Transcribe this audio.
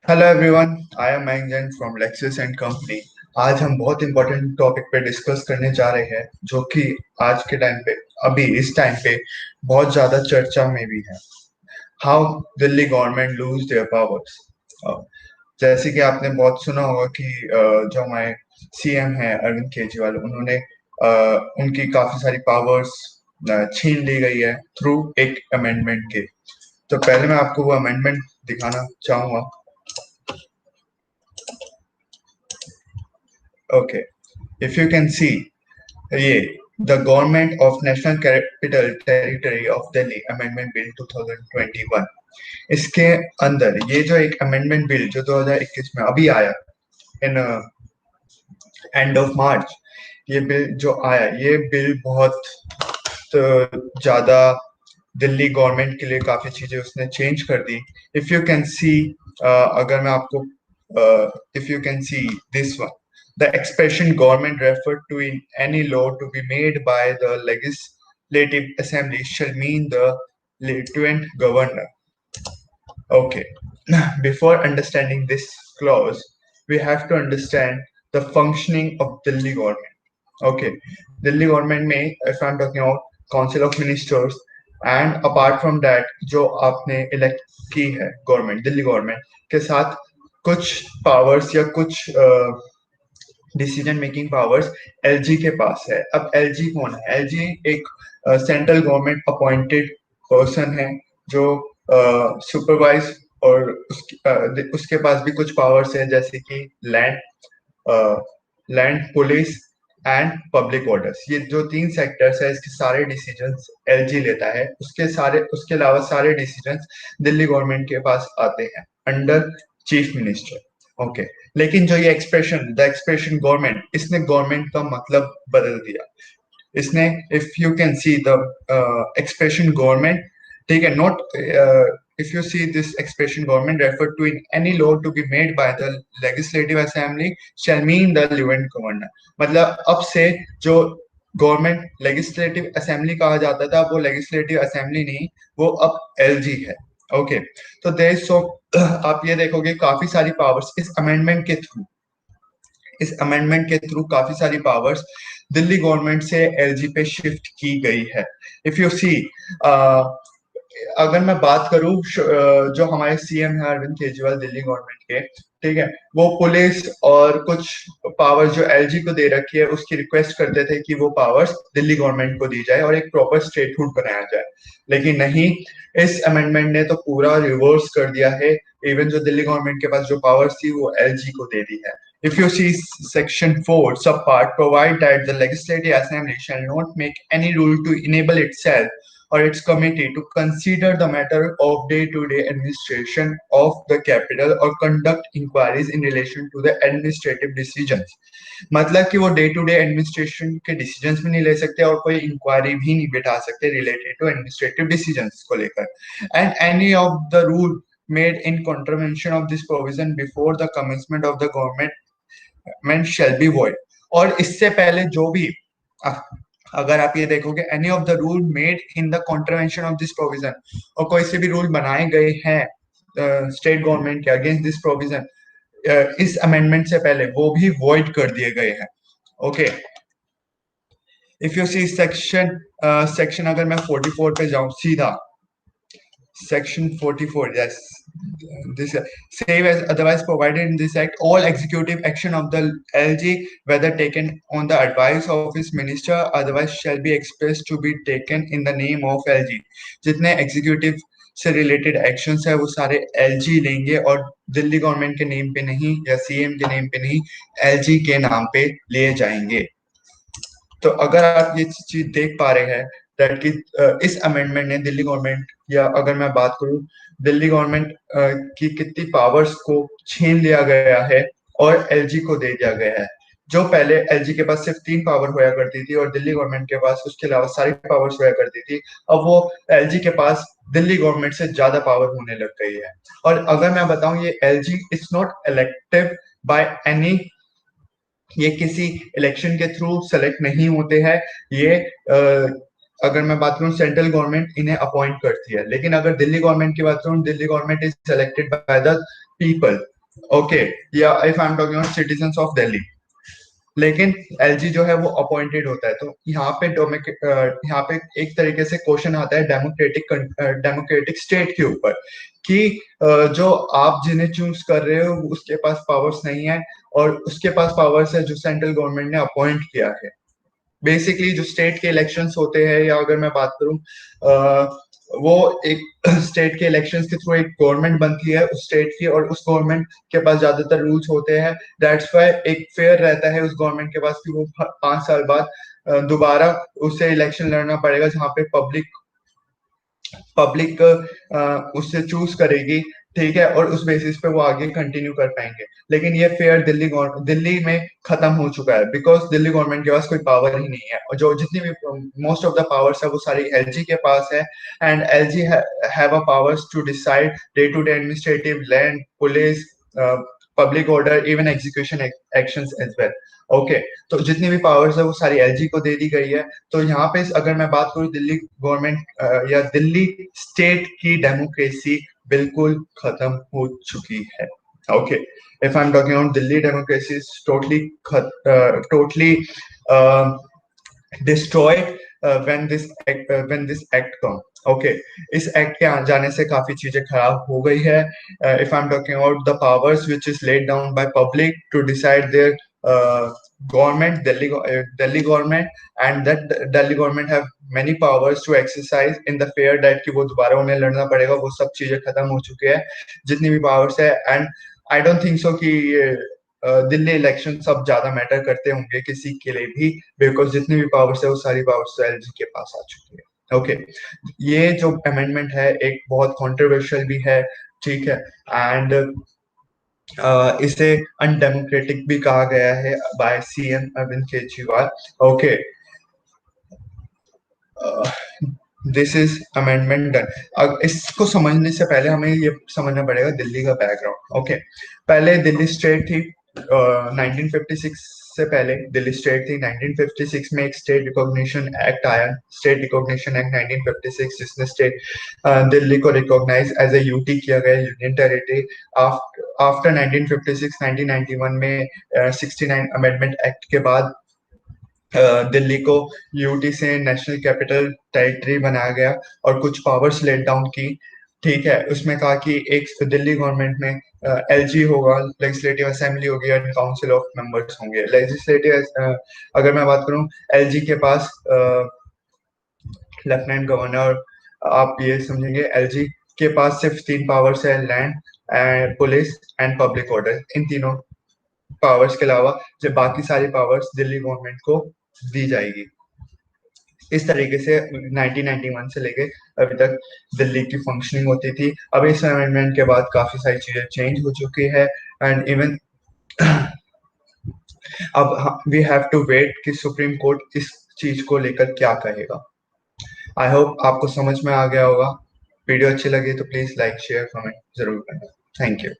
Hello everyone, I am मैंग Jain from Lexis and company. आज हम बहुत इंपॉर्टेंट टॉपिक पे डिस्कस करने जा रहे हैं जो कि आज के टाइम पे अभी इस टाइम पे बहुत ज्यादा चर्चा में भी है। How Delhi government lose their powers. जैसे कि आपने बहुत सुना होगा कि जो हमारे सीएम हैं अरविंद केजरीवाल, उन्होंने उनकी काफी सारी पावर्स छीन ली गई है थ्रू एक अमेंडमेंट के। तो पहले मैं आपको वो अमेंडमेंट दिखाना चाहूंगा। Okay, if you can see, ये the government of national capital territory of Delhi amendment bill 2021। इसके अंदर ये जो एक अमेंडमेंट बिल जो 2021 में अभी आया इन एंड ऑफ मार्च, ये बिल जो आया, ये बिल बहुत ज्यादा दिल्ली गवर्नमेंट के लिए काफी चीजें उसने चेंज कर दी। इफ यू कैन सी, अगर मैं आपको if you can see this one, the expression government refer to in any law to be made by the legislative assembly shall mean the lieutenant governor. Okay, before understanding this clause, we have to understand the functioning of Delhi government. Okay, Delhi government में if I'm talking about Council of Ministers, and apart from that जो आपने elect की है government, Delhi government के साथ कुछ powers या कुछ डिसीजन मेकिंग पावर्स एलजी के पास है। अब एलजी कौन है? एलजी एक सेंट्रल गवर्नमेंट अपॉइंटेड पर्सन है जो सुपरवाइज, और उसके पास भी कुछ पावर्स है जैसे कि land, land police and public orders. ये जो तीन सेक्टर्स है, इसके सारे डिसीजंस एलजी लेता है। उसके अलावा सारे डिसीजंस दिल्ली गवर्नमेंट के पास आते हैं अंडर चीफ मिनिस्टर। ओके, लेकिन जो ये एक्सप्रेशन द एक्सप्रेशन गवर्नमेंट, इसने गवर्नमेंट का मतलब बदल दिया। इसने, if you can see the expression government, ठीक है, not if you see this expression government referred to in any law to be made by the legislative assembly shall mean the lieutenant governor। मतलब अब से जो government legislative assembly कहा जाता था, वो लेजिस्लेटिव असेंबली नहीं, वो अब एलजी है। ओके, तो देर सो आप ये देखोगे काफी सारी पावर्स इस अमेंडमेंट के थ्रू काफी सारी पावर्स दिल्ली गवर्नमेंट से एलजी पे शिफ्ट की गई है। इफ यू सी, अगर मैं बात करूं, जो हमारे सीएम है अरविंद केजरीवाल दिल्ली गवर्नमेंट के, ठीक है, वो पुलिस और कुछ पावर्स जो एलजी को दे रखी है उसकी रिक्वेस्ट करते थे कि वो पावर्स दिल्ली गवर्नमेंट को दी जाए और एक प्रॉपर स्टेटहुड बनाया जाए। लेकिन नहीं, इस अमेंडमेंट ने तो पूरा रिवर्स कर दिया है। इवन जो दिल्ली गवर्नमेंट के पास जो पावर्स थी वो एलजी को दे दी है। If you see section 4 subpart provide that the legislative assembly shall not make any rule to enable itself or its committee to consider the matter of day-to-day administration of the capital or conduct inquiries in relation to the administrative decisions। मतलब कि वो day to day administration के decisions भी नहीं ले सकते और कोई इंक्वायरी भी नहीं बिठा सकते रिलेटेड टू एडमिनिस्ट्रेटिव डिसीजंस को लेकर। And any of the rule made in contravention of this provision before the commencement of the government shall be void। और इससे पहले जो भी, अगर आप ये देखोगे any of the rule made in the contravention of this provision, और कोई से भी रूल बनाए गए हैं स्टेट गवर्नमेंट के अगेंस्ट दिस प्रोविजन, इस अमेंडमेंट से पहले, वो भी वॉइड कर दिए गए हैं। Okay, if you see section अगर मैं 44 पे जाऊं सीधा, Section 44, yes. This save as otherwise provided in this act, all executive action of the LG, whether taken on the advice of his minister, otherwise shall be expressed to be taken in the name of LG। जितने executive से related actions है वो सारे LG लेंगे और Delhi government के name पे नहीं या सीएम के नेम पे नहीं, एलजी के नाम पे लिए जाएंगे। तो अगर आप ये चीज देख पा रहे हैं दैट कि इस अमेंडमेंट ने दिल्ली गवर्नमेंट, या अगर मैं बात करूं दिल्ली गवर्नमेंट की कितनी पावर्स को छीन लिया गया है और एलजी को दे दिया गया है। जो पहले एलजी के पास सिर्फ 3 पावर होया करती थी और दिल्ली गवर्नमेंट के पास उसके अलावा सारी पावर्स होया करती थी, अब वो एलजी के पास दिल्ली गवर्नमेंट से ज्यादा पावर होने लग गई है। और अगर मैं बताऊं, ये LG is not elective by any, ये किसी इलेक्शन के थ्रू सेलेक्ट नहीं होते हैं। ये अगर मैं बात करूं, सेंट्रल गवर्नमेंट इन्हें अपॉइंट करती है। लेकिन अगर दिल्ली गवर्नमेंट की बात करूं, Delhi government is selected by the people. Okay, या if I am talking about citizens of Delhi, लेकिन एलजी जो है वो अपॉइंटेड होता है। तो यहाँ पे एक तरीके से क्वेश्चन आता है डेमोक्रेटिक स्टेट के ऊपर कि जो आप जिन्हें चूज कर रहे हो उसके पास पावर्स नहीं है, और उसके पास पावर्स है जो सेंट्रल गवर्नमेंट ने अपॉइंट किया है। बेसिकली जो स्टेट के इलेक्शंस होते हैं, या अगर मैं बात करूं वो एक स्टेट के इलेक्शंस के थ्रू एक गवर्नमेंट बनती है उस स्टेट की, और उस गवर्नमेंट के पास ज्यादातर रूल्स होते हैं। दैट्स वाई एक फेयर रहता है उस गवर्नमेंट के पास कि वो 5 साल बाद दोबारा उसे इलेक्शन लड़ना पड़ेगा, जहाँ पे पब्लिक उससे चूज करेगी, ठीक है, और उस बेसिस पे वो आगे कंटिन्यू कर पाएंगे। लेकिन ये फेयर दिल्ली में खत्म हो चुका है, बिकॉज दिल्ली गवर्नमेंट के पास कोई पावर ही नहीं है, और जो जितनी भी मोस्ट ऑफ द पावर्स है वो सारी एलजी के पास है। And LG have a powers to decide day to day administrative, land, police, public order, even execution actions as well. Okay, तो जितनी भी पावर्स है वो सारी एलजी को दे दी गई है। तो यहाँ पे अगर मैं बात करूँ दिल्ली गवर्नमेंट या दिल्ली स्टेट की डेमोक्रेसी बिल्कुल खत्म हो चुकी है। Okay, if I am talking about Delhi democracy is totally destroyed when this act come. Okay, इस एक्ट के आ जाने से काफी चीजें खराब हो गई है। If I am talking about the powers which is laid down by public to decide their government, Delhi government, and that Delhi government have many powers to exercise in the fair that कि वो दोबारा उन्हें लड़ना पड़ेगा, वो सब चीजें खत्म हो चुकी है जितनी भी पावर्स है। And I don't think so कि दिल्ली इलेक्शन सब ज्यादा मैटर करते होंगे किसी के लिए भी, बिकॉज जितनी भी पावर्स है वो सारी पावर्स तो एलजी के पास आ चुकी है। ओके, ये जो अमेंडमेंट है एक बहुत कंट्रोवर्शियल भी है, ठीक है, एंड इसे अनडेमोक्रेटिक भी कहा गया है by CM Arvind Kejriwal. Okay, this is amendment done. अब इसको समझने से पहले हमें ये समझना पड़ेगा दिल्ली का बैकग्राउंड। ओके, पहले दिल्ली स्टेट थी 1956 से पहले दिल्ली स्टेट थी। 1956 में एक स्टेट रिकॉग्निशन एक्ट आया, स्टेट रिकॉग्निशन एक्ट 1956, जिसने स्टेट दिल्ली को रिकॉग्नाइज एज ए यूटी किया गया, यूनियन टेरिटरी। आफ्टर 1956 1991 में 69 अमेंडमेंट एक्ट के बाद दिल्ली को यूटी से नेशनल कैपिटल टेरिटरी बनाया गया और कुछ पावर्स लेट डाउन की, ठीक है। उसमें कहा कि एक दिल्ली गवर्नमेंट में एलजी होगा, लेजिस्लेटिव असेंबली होगी, और काउंसिल ऑफ मेंबर्स होंगे। लेजिस्लेटिव अगर मैं बात करूं, एलजी के पास लेफ्टिनेंट गवर्नर, आप ये समझेंगे एलजी के पास सिर्फ 3 पावर्स है, land and police and public order. इन तीनों पावर्स के अलावा जब बाकी सारी पावर्स दिल्ली गवर्नमेंट को दी जाएगी। इस तरीके से 1991 से लेके अभी तक दिल्ली की फंक्शनिंग होती थी। अब इस अमेंडमेंट के बाद काफी सारी चीजें चेंज हो चुकी है, एंड इवन अब वी हैव टू वेट कि सुप्रीम कोर्ट इस चीज को लेकर क्या कहेगा। आई होप आपको समझ में आ गया होगा। वीडियो अच्छी लगी तो प्लीज लाइक शेयर कमेंट जरूर करना। Thank you.